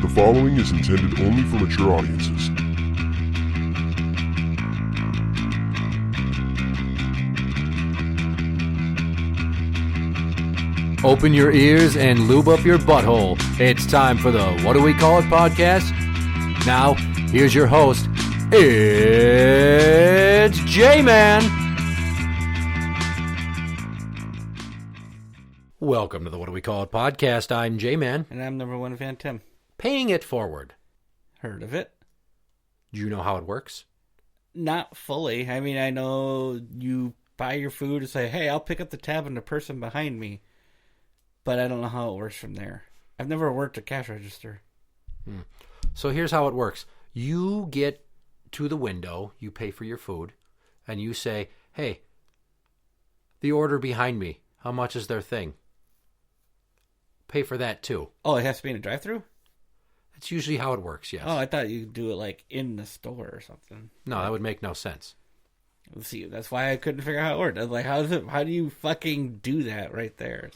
The following is intended only for mature audiences. Open your ears and lube up your butthole. It's time for the What Do We Call It podcast. Now, here's your host. It's Jmann. Welcome to the What Do We Call It podcast. I'm Jmann. And I'm number one fan Tim. Paying it forward. Heard of it? Do you know how it works? Not fully. I mean, I know you buy your food and say, hey, I'll pick up the tab and the person behind me. But I don't know how it works from there. I've never worked a cash register. So here's how it works. You get to the window, you pay for your food, and you say, hey, the order behind me, how much is their thing? Pay for that too. Oh, it has to be in a drive-thru? That's usually how it works, yes. Oh, I thought you do it like in the store or something. No, that would make no sense. See, that's why I couldn't figure out how it worked. I was like, how do you fucking do that right there?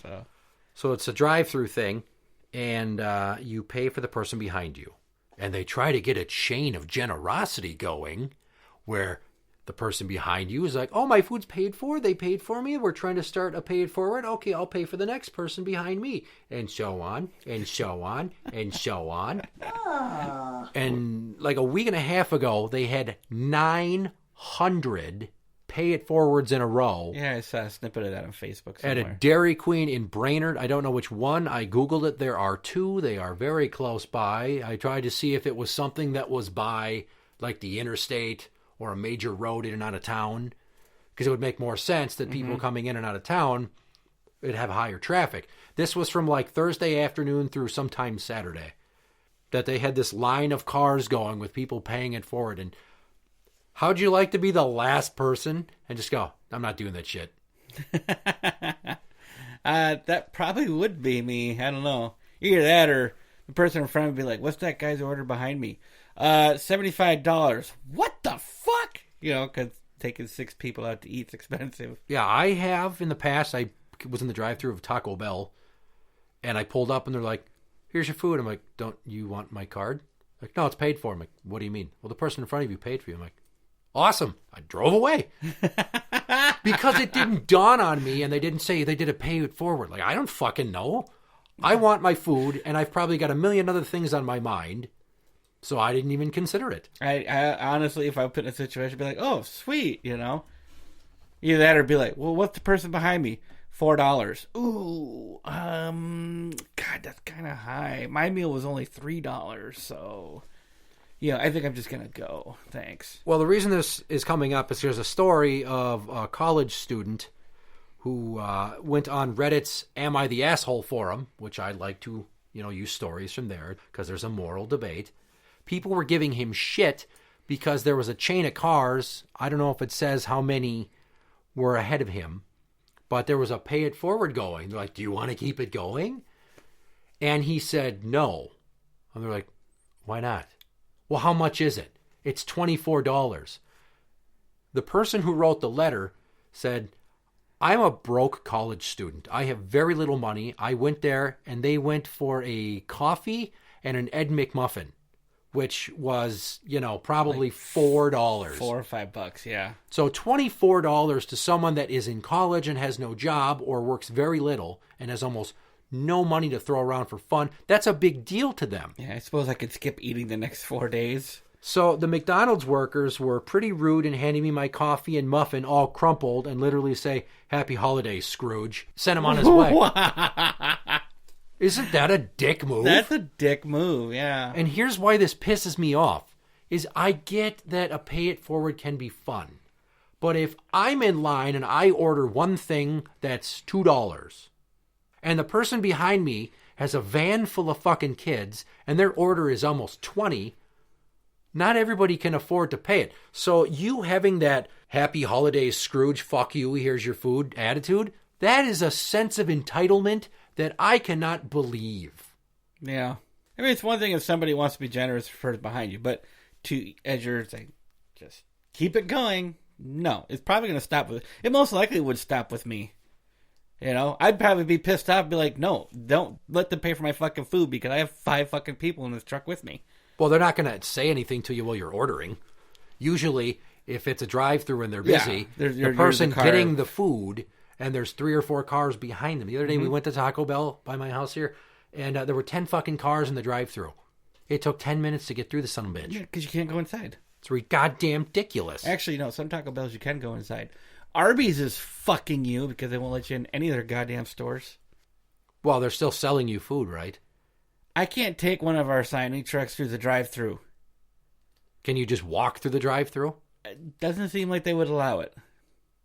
So it's a drive-through thing, and you pay for the person behind you. And they try to get a chain of generosity going where the person behind you is like, oh, my food's paid for. They paid for me. We're trying to start a pay it forward. Okay, I'll pay for the next person behind me. And so on, and so on, and so on. And like a week and a half ago, they had 900 pay it forwards in a row. Yeah, I saw a snippet of that on Facebook At somewhere. a Dairy Queen in Brainerd. I don't know which one. I Googled it. There are two. They are very close by. I tried to see if it was something that was by like the interstate or a major road in and out of town, because it would make more sense that people coming in and out of town would have higher traffic. This was from like Thursday afternoon through sometime Saturday that they had this line of cars going with people paying it forward. And how'd you like to be the last person and just go, I'm not doing that shit? That probably would be me. I don't know. Either that or the person in front would be like, what's that guy's order behind me? $75. What the fuck? You know, because taking 6 people out to eat is expensive. Yeah, I have in the past. I was in the drive-thru of Taco Bell, and I pulled up, and they're like, here's your food. I'm like, don't you want my card? Like, no, it's paid for. I'm like, what do you mean? Well, the person in front of you paid for you. I'm like, awesome. I drove away. Because it didn't dawn on me, and they didn't say they did a pay it forward. Like, I don't fucking know. I want my food, and I've probably got a million other things on my mind, so I didn't even consider it. I honestly, if I put in a situation, I'd be like, oh, sweet, you know? Either that or be like, well, what's the person behind me? $4. Ooh, God, that's kind of high. My meal was only $3, so... Yeah, I think I'm just going to go. Thanks. Well, the reason this is coming up is there's a story of a college student who went on Reddit's Am I the Asshole forum, which I like to, use stories from there because there's a moral debate. People were giving him shit because there was a chain of cars. I don't know if it says how many were ahead of him, but there was a pay it forward going. They're like, do you want to keep it going? And he said no. And they're like, why not? Well, how much is it? It's $24. The person who wrote the letter said, I'm a broke college student. I have very little money. I went there and they went for a coffee and an Ed McMuffin, which was, probably like $4. $4 or $5, yeah. So $24 to someone that is in college and has no job or works very little and has almost no money to throw around for fun, that's a big deal to them. Yeah, I suppose I could skip eating the next 4 days. So the McDonald's workers were pretty rude in handing me my coffee and muffin all crumpled and literally say, Happy Holidays, Scrooge. Sent him on his way. Isn't that a dick move? That's a dick move, yeah. And here's why this pisses me off, is I get that a pay it forward can be fun. But if I'm in line and I order one thing that's $2, and the person behind me has a van full of fucking kids, and their order is almost $20, not everybody can afford to pay it. So you having that Happy Holidays, Scrooge, fuck you, here's your food attitude, that is a sense of entitlement that I cannot believe. Yeah. I mean, it's one thing if somebody wants to be generous for behind you, but as you're saying, just keep it going. No, it's probably going to stop with... It most likely would stop with me. You know, I'd probably be pissed off and be like, no, don't let them pay for my fucking food because I have 5 fucking people in this truck with me. Well, they're not going to say anything to you while you're ordering. Usually, if it's a drive-through and they're busy, the person getting the food, and there's 3 or 4 cars behind them. The other day we went to Taco Bell by my house here, and there were 10 fucking cars in the drive-through. It took 10 minutes to get through the son of a bitch. Yeah, because you can't go inside. It's goddamn ridiculous. Actually, no, some Taco Bells you can go inside. Arby's is fucking you because they won't let you in any of their goddamn stores. Well, they're still selling you food, right? I can't take one of our signing trucks through the drive-thru. Can you just walk through the drive-thru? It doesn't seem like they would allow it.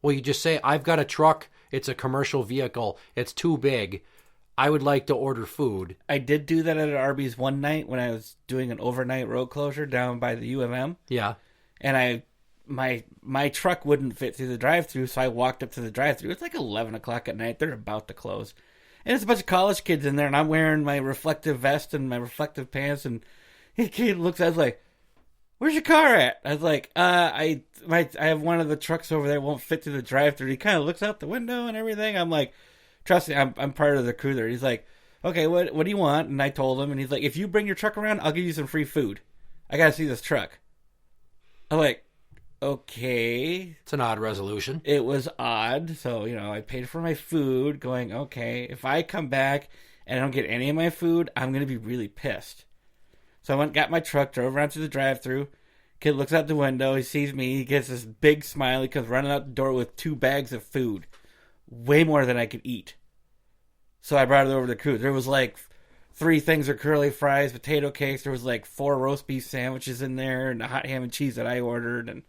Well, you just say, I've got a truck. It's a commercial vehicle. It's too big. I would like to order food. I did do that at Arby's one night when I was doing an overnight road closure down by the U of M. Yeah. And my truck wouldn't fit through the drive-thru, so I walked up to the drive-thru. It's like 11 o'clock at night. They're about to close. And it's a bunch of college kids in there, and I'm wearing my reflective vest and my reflective pants, and the kid looks at me, I was like, where's your car at? I was like, I have one of the trucks over there, won't fit through the drive-thru. He kind of looks out the window and everything. I'm like, trust me, I'm part of the crew there. He's like, okay, what do you want? And I told him, and he's like, if you bring your truck around, I'll give you some free food. I gotta see this truck. I'm like, okay. It's an odd resolution. It was odd. So, I paid for my food going, okay, if I come back and I don't get any of my food, I'm going to be really pissed. So I went, got my truck, drove around to the drive-thru. Kid looks out the window. He sees me. He gets this big smile. He comes running out the door with 2 bags of food. Way more than I could eat. So I brought it over to the crew. There was like 3 things of curly fries, potato cakes. There was like 4 roast beef sandwiches in there and a hot ham and cheese that I ordered. And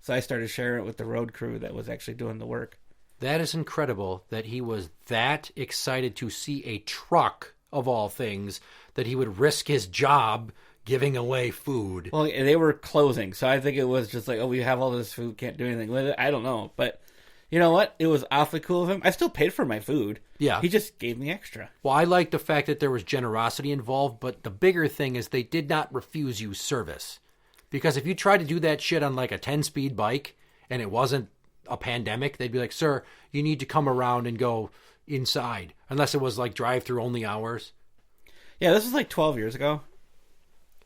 so I started sharing it with the road crew that was actually doing the work. That is incredible that he was that excited to see a truck, of all things, that he would risk his job giving away food. Well, they were closing, so I think it was just like, oh, we have all this food, can't do anything with it. I don't know. But you know what? It was awfully cool of him. I still paid for my food. Yeah. He just gave me extra. Well, I like the fact that there was generosity involved, but the bigger thing is they did not refuse you service. Because if you tried to do that shit on like a 10-speed bike and it wasn't a pandemic, they'd be like, sir, you need to come around and go inside. Unless it was like drive-through only hours. Yeah, this was like 12 years ago.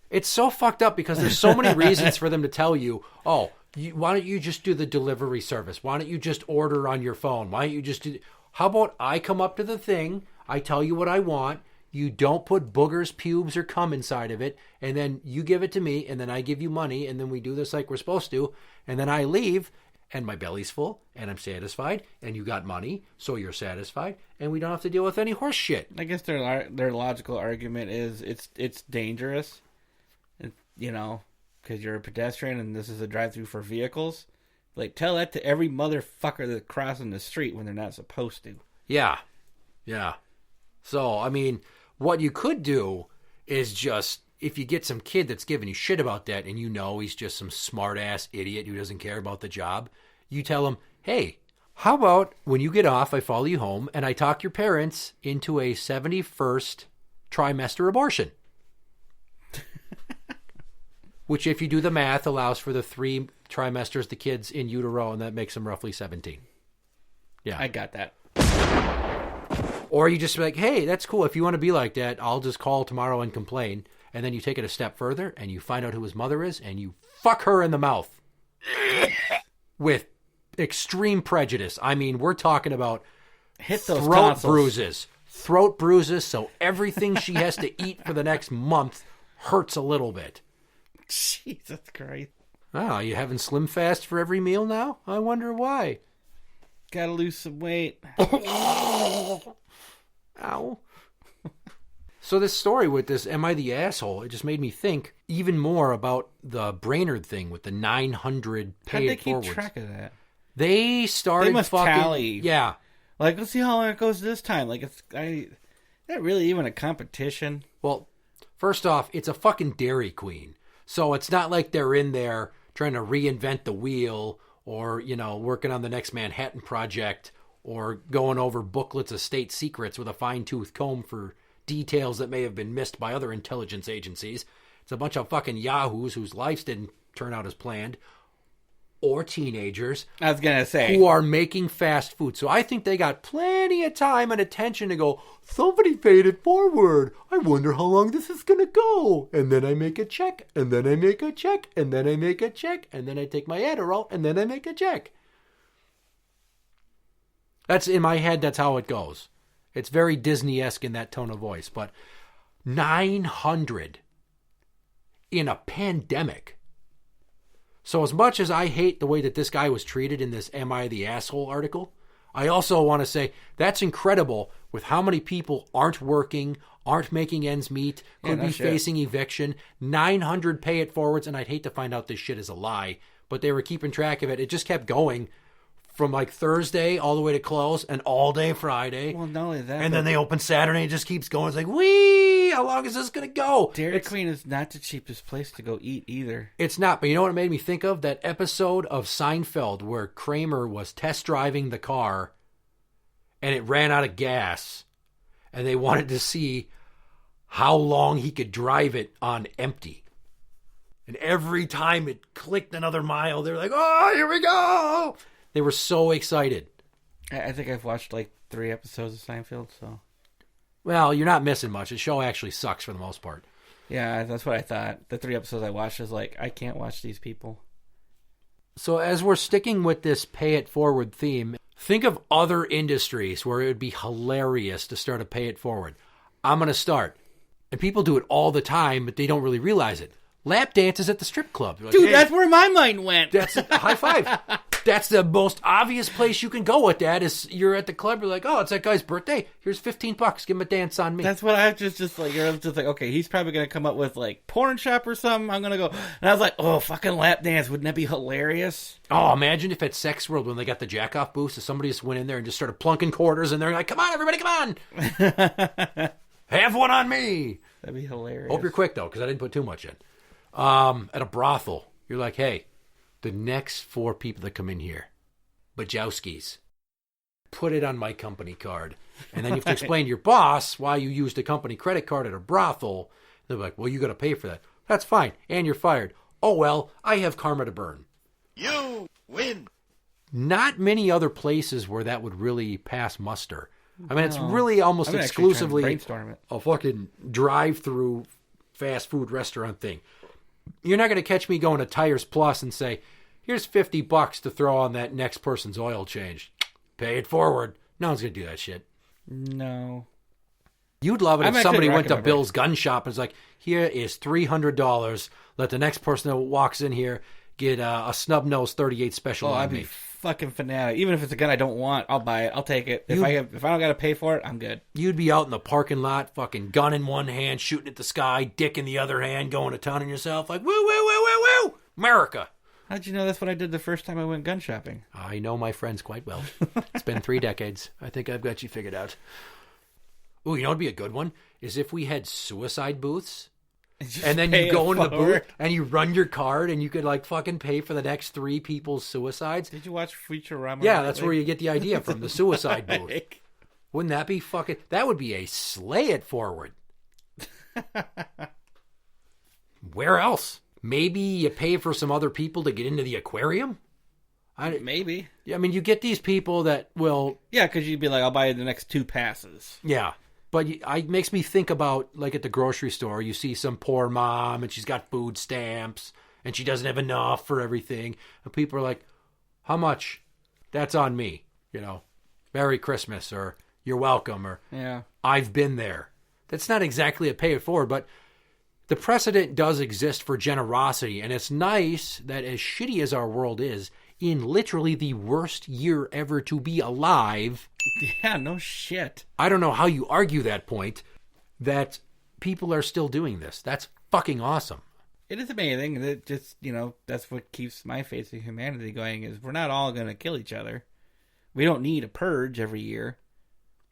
It's so fucked up because there's so many reasons for them to tell you, oh, why don't you just do the delivery service? Why don't you just order on your phone? Why don't you just do... How about I come up to the thing, I tell you what I want, you don't put boogers, pubes, or cum inside of it, and then you give it to me, and then I give you money, and then we do this like we're supposed to, and then I leave, and my belly's full, and I'm satisfied, and you got money, so you're satisfied, and we don't have to deal with any horse shit. I guess their logical argument is it's dangerous, because you're a pedestrian and this is a drive-through for vehicles. Like, tell that to every motherfucker that's crossing the street when they're not supposed to. Yeah. So, I mean, what you could do is just, if you get some kid that's giving you shit about that and he's just some smart-ass idiot who doesn't care about the job, you tell him, hey, how about when you get off, I follow you home and I talk your parents into a 71st trimester abortion. Which, if you do the math, allows for the 3 trimesters the kid's in utero, and that makes them roughly 17. Yeah. I got that. Or you just be like, hey, that's cool. If you want to be like that, I'll just call tomorrow and complain. And then you take it a step further, and you find out who his mother is, and you fuck her in the mouth. With extreme prejudice. I mean, we're talking about hit those throat tonsils. bruises. Throat bruises, so everything she has to eat for the next month hurts a little bit. Jesus Christ. Oh, you having Slim Fast for every meal now? I wonder why. Gotta lose some weight. Ow. So this story with this Am I the Asshole, it just made me think even more about the Brainerd thing with the 900 How'd pay they it keep forwards. track of that? They started They must fucking... tally. Yeah. Like, let's see how long it goes this time. Like, is that really even a competition? Well, first off, it's a fucking Dairy Queen. So it's not like they're in there trying to reinvent the wheel or, working on the next Manhattan Project or going over booklets of state secrets with a fine-tooth comb for details that may have been missed by other intelligence agencies. It's a bunch of fucking yahoos whose lives didn't turn out as planned. or teenagers I was going to say. who are making fast food. So I think they got plenty of time and attention to go, somebody paid it forward. I wonder how long this is going to go. And then I make a check, and then I make a check, and then I make a check, and then I take my Adderall, and then I make a check. That's in my head, that's how it goes. It's very Disney-esque in that tone of voice. But 900 in a pandemic. So as much as I hate the way that this guy was treated in this Am I the Asshole article, I also want to say that's incredible with how many people aren't working, aren't making ends meet, could be facing eviction. 900 pay it forwards, and I'd hate to find out this shit is a lie, but they were keeping track of it. It just kept going from like Thursday all the way to close and all day Friday. Well, not only that. And then they open Saturday and it just keeps going. It's like, wee, how long is this going to go? Dairy Queen is not the cheapest place to go eat either. It's not, but you know what it made me think of? That episode of Seinfeld where Kramer was test driving the car and it ran out of gas and they wanted to see how long he could drive it on empty. And every time it clicked another mile, they were like, oh, here we go. They were so excited. I think I've watched like 3 episodes of Seinfeld, so. Well, you're not missing much. The show actually sucks for the most part. Yeah, that's what I thought. The 3 episodes I watched is like, I can't watch these people. So as we're sticking with this pay it forward theme, think of other industries where it would be hilarious to start a pay it forward. I'm going to start. And people do it all the time, but they don't really realize it. Lap dances at the strip club. Like, Dude, hey, that's where my mind went. that's a high five. That's the most obvious place you can go with that is you're at the club. You're like, oh, it's that guy's birthday. Here's $15. Give him a dance on me. That's what I just like. You're just like, okay, he's probably gonna come up with like porn shop or something. I'm gonna go, and I was like, oh, fucking lap dance. Wouldn't that be hilarious? Oh, imagine if at Sex World when they got the jack off booths, if somebody just went in there and just started plunking quarters, and they're like, come on, everybody, come on, have one on me. That'd be hilarious. Hope you're quick though, because I didn't put too much in. At a brothel, you're like, hey, the next 4 people that come in here, Bajowskis, put it on my company card. And then you have to explain to your boss why you used a company credit card at a brothel. They're like, well, you got to pay for that. That's fine. And you're fired. Oh, well, I have karma to burn. You win. Not many other places where that would really pass muster. I mean, it's really almost exclusively a fucking drive-through fast food restaurant thing. You're not going to catch me going to Tires Plus and say, here's $50 to throw on that next person's oil change. Pay it forward. No one's going to do that shit. No. You'd love it if somebody went to Bill's gun shop and was like, here is $300. Let the next person that walks in here get a snub-nosed 38 special on I'd me. be fucking fanatic. Even if it's a gun I don't want, I'll buy it. I'll take it. If I don't got to pay for it, I'm good. You'd be out in the parking lot, fucking gun in one hand, shooting at the sky, dick in the other hand, going to town on yourself like, woo, woo, woo, woo, woo, America. How'd you know that's what I did the first time I went gun shopping? I know my friends quite well. It's been 3 decades. I think I've got you figured out. Ooh, you know what'd be a good one? Is if we had suicide booths. And then you go into the booth and you run your card and you could like fucking pay for the next 3 people's suicides. Did you watch Futurama? Yeah, that's where you get the idea from, the suicide booth. Wouldn't that be fucking... That would be a slay it forward. Where else? Maybe you pay for some other people to get into the aquarium? Maybe. I mean, you get these people that will... Yeah, because you'd be like, I'll buy you the next 2 passes. Yeah. But it makes me think about, like at the grocery store, you see some poor mom and she's got food stamps and she doesn't have enough for everything. And people are like, how much? That's on me. You know, Merry Christmas or you're welcome or yeah, I've been there. That's not exactly a pay it forward, but the precedent does exist for generosity. And it's nice that as shitty as our world is, in literally the worst year ever to be alive... Yeah, no shit. I don't know how you argue that point, that people are still doing this. That's fucking awesome. It is amazing. That just, that's what keeps my faith in humanity going, is we're not all going to kill each other. We don't need a purge every year,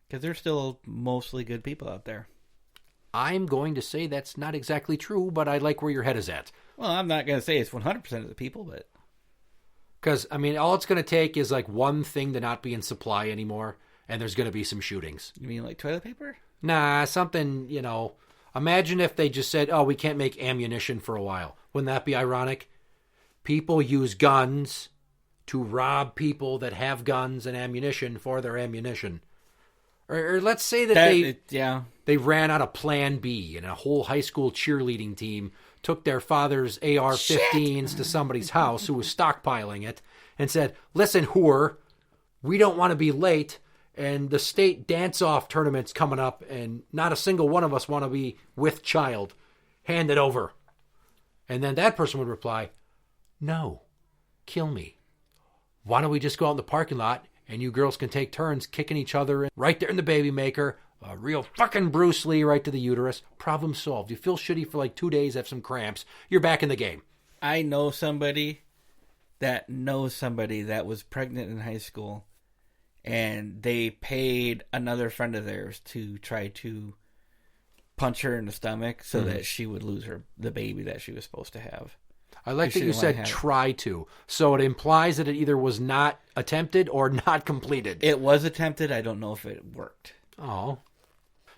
because there's still mostly good people out there. I'm going to say that's not exactly true, but I like where your head is at. Well, I'm not going to say it's 100% of the people, but... Because, I mean, all it's going to take is like one thing to not be in supply anymore, and there's going to be some shootings. You mean like toilet paper? Nah, something, imagine if they just said, oh, we can't make ammunition for a while. Wouldn't that be ironic? People use guns to rob people that have guns and ammunition for their ammunition. Or let's say that they ran out of Plan B and a whole high school cheerleading team took their father's AR-15s to somebody's house who was stockpiling it and said, listen, whore, we don't want to be late, and the state dance-off tournament's coming up, and not a single one of us want to be with child. Hand it over. And then that person would reply, no, kill me. Why don't we just go out in the parking lot and you girls can take turns kicking each other right there in the baby maker. A real fucking Bruce Lee right to the uterus. Problem solved. You feel shitty for like 2 days, have some cramps. You're back in the game. I know somebody that knows somebody that was pregnant in high school, and they paid another friend of theirs to try to punch her in the stomach so that she would lose the baby that she was supposed to have. I like that you said try to. So it implies that it either was not attempted or not completed. It was attempted. I don't know if it worked. Oh.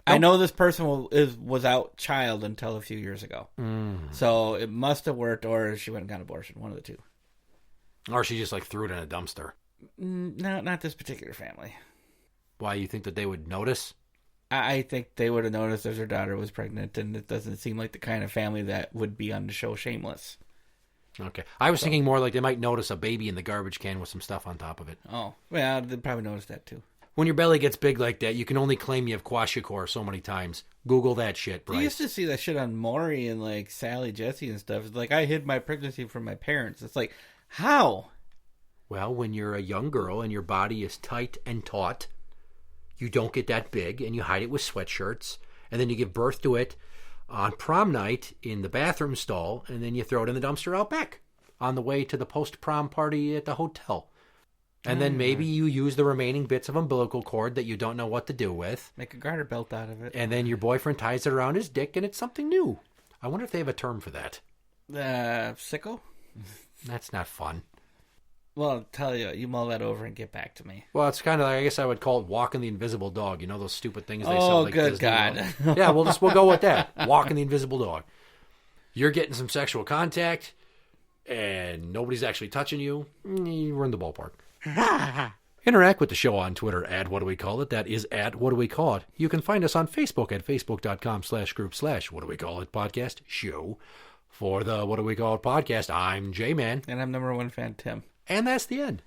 I know this person was out child until a few years ago. So it must have worked, or she went and got an abortion. One of the two. Or she just like threw it in a dumpster. No, not this particular family. Why, you think that they would notice? I think they would have noticed if their daughter was pregnant, and it doesn't seem like the kind of family that would be on the show Shameless. Okay. I was thinking more like they might notice a baby in the garbage can with some stuff on top of it. Oh, well, they'd probably notice that too. When your belly gets big like that, you can only claim you have kwashiorkor so many times. Google that shit, Bryce. You used to see that shit on Maury and like Sally Jesse and stuff. It's like, I hid my pregnancy from my parents. It's like, how? Well, when you're a young girl and your body is tight and taut, you don't get that big, and you hide it with sweatshirts, and then you give birth to it on prom night in the bathroom stall, and then you throw it in the dumpster out back on the way to the post-prom party at the hotel. And then maybe you use the remaining bits of umbilical cord that you don't know what to do with. Make a garter belt out of it. And then your boyfriend ties it around his dick, and it's something new. I wonder if they have a term for that. Sickle? That's not fun. Well, I'll tell you, you mull that over and get back to me. Well, it's kind of like, I guess I would call it walking the invisible dog. You know those stupid things they sell like good Disney God. Yeah, we'll go with that. Walking the invisible dog. You're getting some sexual contact, and nobody's actually touching you. We're in the ballpark. Interact with the show on Twitter at What Do We Call It? That is at What Do We Call It? You can find us on Facebook at facebook.com/group/What Do We Call It podcast show. For the What Do We Call It podcast, I'm Jmann. And I'm number one fan, Tim. And that's the end.